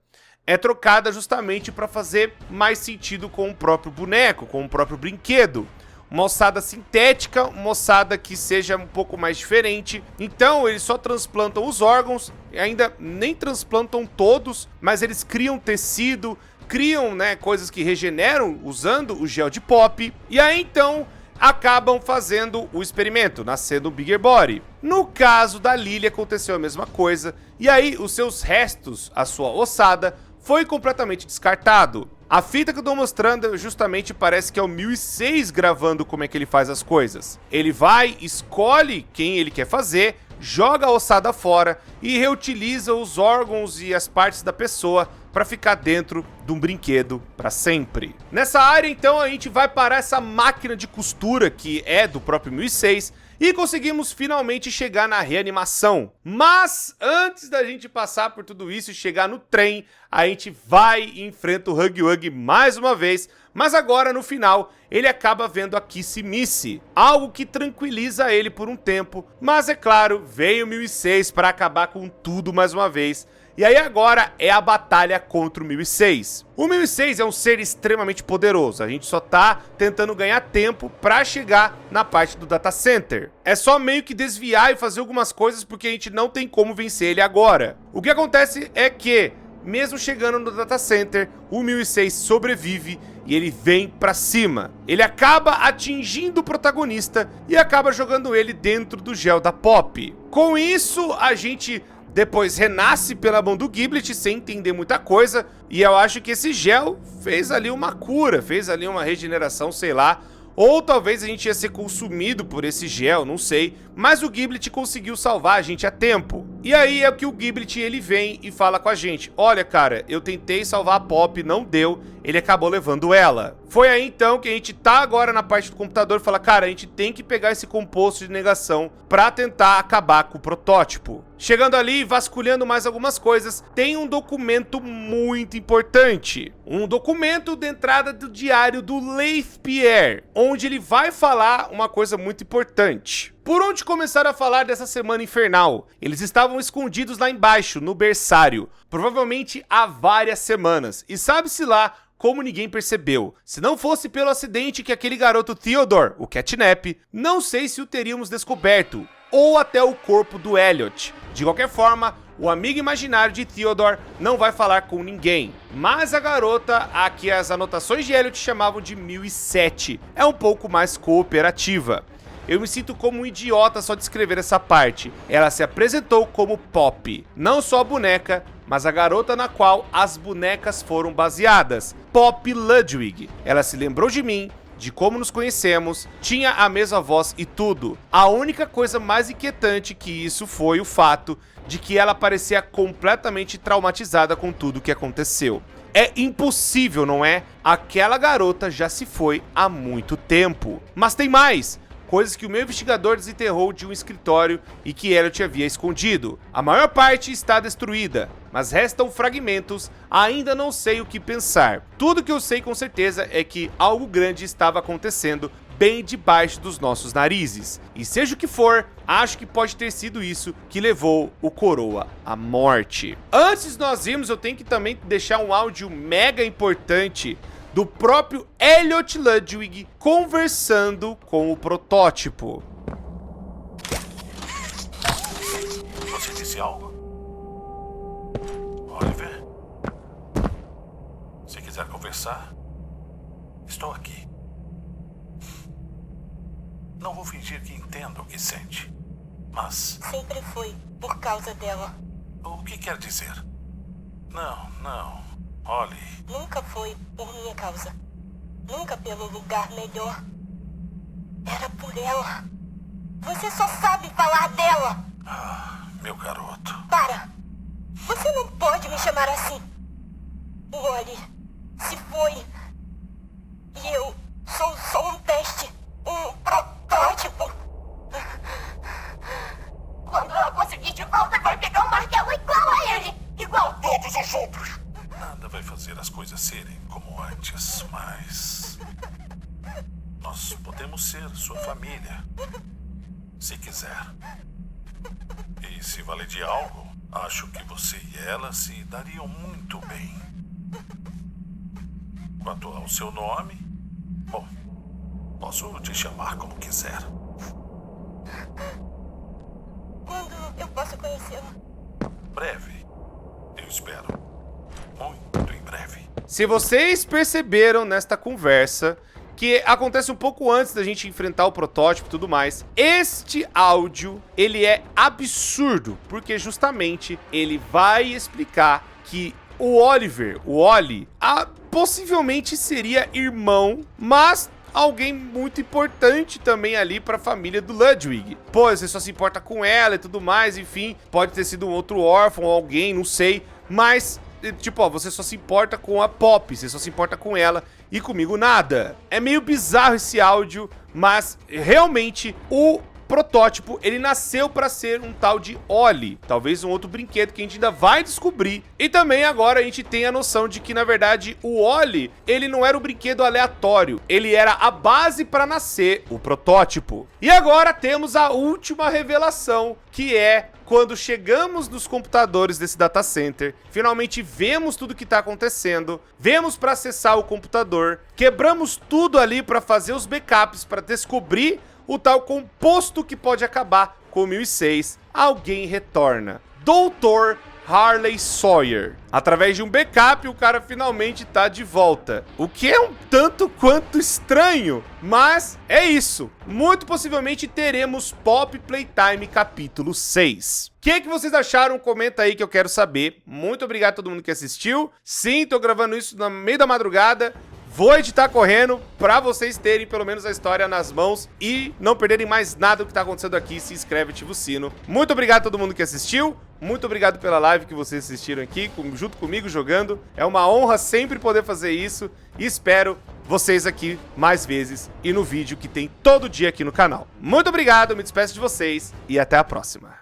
É trocada justamente para fazer mais sentido com o próprio boneco, com o próprio brinquedo. Uma ossada sintética, uma ossada que seja um pouco mais diferente. Então eles só transplantam os órgãos, ainda nem transplantam todos, mas eles criam tecido, criam, né, coisas que regeneram usando o gel de Pop. E aí então acabam fazendo o experimento, nascendo o Bigger Body. No caso da Lily aconteceu a mesma coisa, e aí os seus restos, a sua ossada, foi completamente descartado. A fita que eu tô mostrando justamente parece que é o 1006 gravando como é que ele faz as coisas. Ele vai, escolhe quem ele quer fazer, joga a ossada fora e reutiliza os órgãos e as partes da pessoa para ficar dentro de um brinquedo para sempre. Nessa área então a gente vai parar essa máquina de costura que é do próprio 1006 e conseguimos finalmente chegar na reanimação. Mas antes da gente passar por tudo isso e chegar no trem, a gente vai e enfrenta o Huggy Wuggy mais uma vez, mas agora no final ele acaba vendo a Kissimisse, algo que tranquiliza ele por um tempo, mas é claro, veio o 1006 para acabar com tudo mais uma vez. E aí agora é a batalha contra o 1006. O 1006 é um ser extremamente poderoso, a gente só tá tentando ganhar tempo pra chegar na parte do data center. É só meio que desviar e fazer algumas coisas porque a gente não tem como vencer ele agora. O que acontece é que, mesmo chegando no data center, o 1006 sobrevive e ele vem pra cima. Ele acaba atingindo o protagonista e acaba jogando ele dentro do gel da Pop. Com isso, a gente depois renasce pela mão do Giblet sem entender muita coisa, e eu acho que esse gel fez ali uma cura, fez ali uma regeneração, sei lá, ou talvez a gente ia ser consumido por esse gel, não sei, mas o Giblet conseguiu salvar a gente a tempo. E aí é que o Giblet ele vem e fala com a gente: olha cara, eu tentei salvar a Pop, não deu, ele acabou levando ela. Foi aí então que a gente tá agora na parte do computador e fala: cara, a gente tem que pegar esse composto de negação pra tentar acabar com o protótipo. Chegando ali, vasculhando mais algumas coisas, tem um documento muito importante. Um documento de entrada do diário do Leith Pierre, onde ele vai falar uma coisa muito importante. Por onde começaram a falar dessa semana infernal? Eles estavam escondidos lá embaixo, no berçário, provavelmente há várias semanas, e sabe-se lá como ninguém percebeu. Se não fosse pelo acidente que aquele garoto Theodore, o Catnap, não sei se o teríamos descoberto, ou até o corpo do Elliot. De qualquer forma, o amigo imaginário de Theodore não vai falar com ninguém, mas a garota, a que as anotações de Elliot chamavam de 1007, é um pouco mais cooperativa. Eu me sinto como um idiota só de escrever essa parte. Ela se apresentou como Pop, não só a boneca, mas a garota na qual as bonecas foram baseadas, Pop Ludwig. Ela se lembrou de mim, de como nos conhecemos, tinha a mesma voz e tudo. A única coisa mais inquietante que isso foi o fato de que ela parecia completamente traumatizada com tudo que aconteceu. É impossível, não é? Aquela garota já se foi há muito tempo. Mas tem mais! Coisas que o meu investigador desenterrou de um escritório e que Elliot havia escondido. A maior parte está destruída, mas restam fragmentos, ainda não sei o que pensar. Tudo que eu sei com certeza é que algo grande estava acontecendo bem debaixo dos nossos narizes. E seja o que for, acho que pode ter sido isso que levou o Coroa à morte. Antes de nós irmos, eu tenho que também deixar um áudio mega importante do próprio Elliot Ludwig conversando com o protótipo. Você disse algo? Oliver? Se quiser conversar, estou aqui. Não vou fingir que entendo o que sente, mas... Sempre foi por causa dela. O que quer dizer? Não. Olhe... Nunca foi por minha causa. Nunca pelo lugar melhor. Era por ela. Você só sabe falar dela. Ah, meu garoto. Para. Você não pode me chamar assim. Olhe, se foi... E eu sou só um teste. Um protótipo. Quando ela conseguir de volta, vai pegar um martelo igual a ele. Igual todos os outros. Nada vai fazer as coisas serem como antes, mas... nós podemos ser sua família. Se quiser. E se valer de algo, acho que você e ela se dariam muito bem. Quanto ao seu nome... bom, posso te chamar como quiser. Quando eu posso conhecê-la? Breve. Eu espero. Muito em breve. Se vocês perceberam nesta conversa, que acontece um pouco antes da gente enfrentar o protótipo e tudo mais, este áudio, ele é absurdo, porque justamente ele vai explicar que o Oliver, o Oli, possivelmente seria irmão, mas alguém muito importante também ali pra família do Ludwig. Pô, você só se importa com ela e tudo mais, enfim, pode ter sido um outro órfão, alguém, não sei, mas... tipo, ó, você só se importa com a Pop, você só se importa com ela e comigo nada. É meio bizarro esse áudio, mas realmente o protótipo, ele nasceu para ser um tal de Oli, talvez um outro brinquedo que a gente ainda vai descobrir. E também agora a gente tem a noção de que, na verdade, o Oli, ele não era um brinquedo aleatório, ele era a base para nascer o protótipo. E agora temos a última revelação, que é quando chegamos nos computadores desse data center, finalmente vemos tudo que está acontecendo, vemos para acessar o computador, quebramos tudo ali para fazer os backups, para descobrir o tal composto que pode acabar com o 1006, alguém retorna. Dr. Harley Sawyer. Através de um backup, o cara finalmente tá de volta. O que é um tanto quanto estranho, mas é isso. Muito possivelmente teremos Pop Playtime capítulo 6. O que vocês acharam? Comenta aí que eu quero saber. Muito obrigado a todo mundo que assistiu. Sim, tô gravando isso no meio da madrugada. Vou editar correndo pra vocês terem pelo menos a história nas mãos e não perderem mais nada do que tá acontecendo aqui. Se inscreve e ativa o sino. Muito obrigado a todo mundo que assistiu. Muito obrigado pela live que vocês assistiram aqui, junto comigo jogando. É uma honra sempre poder fazer isso. E espero vocês aqui mais vezes e no vídeo que tem todo dia aqui no canal. Muito obrigado, me despeço de vocês e até a próxima.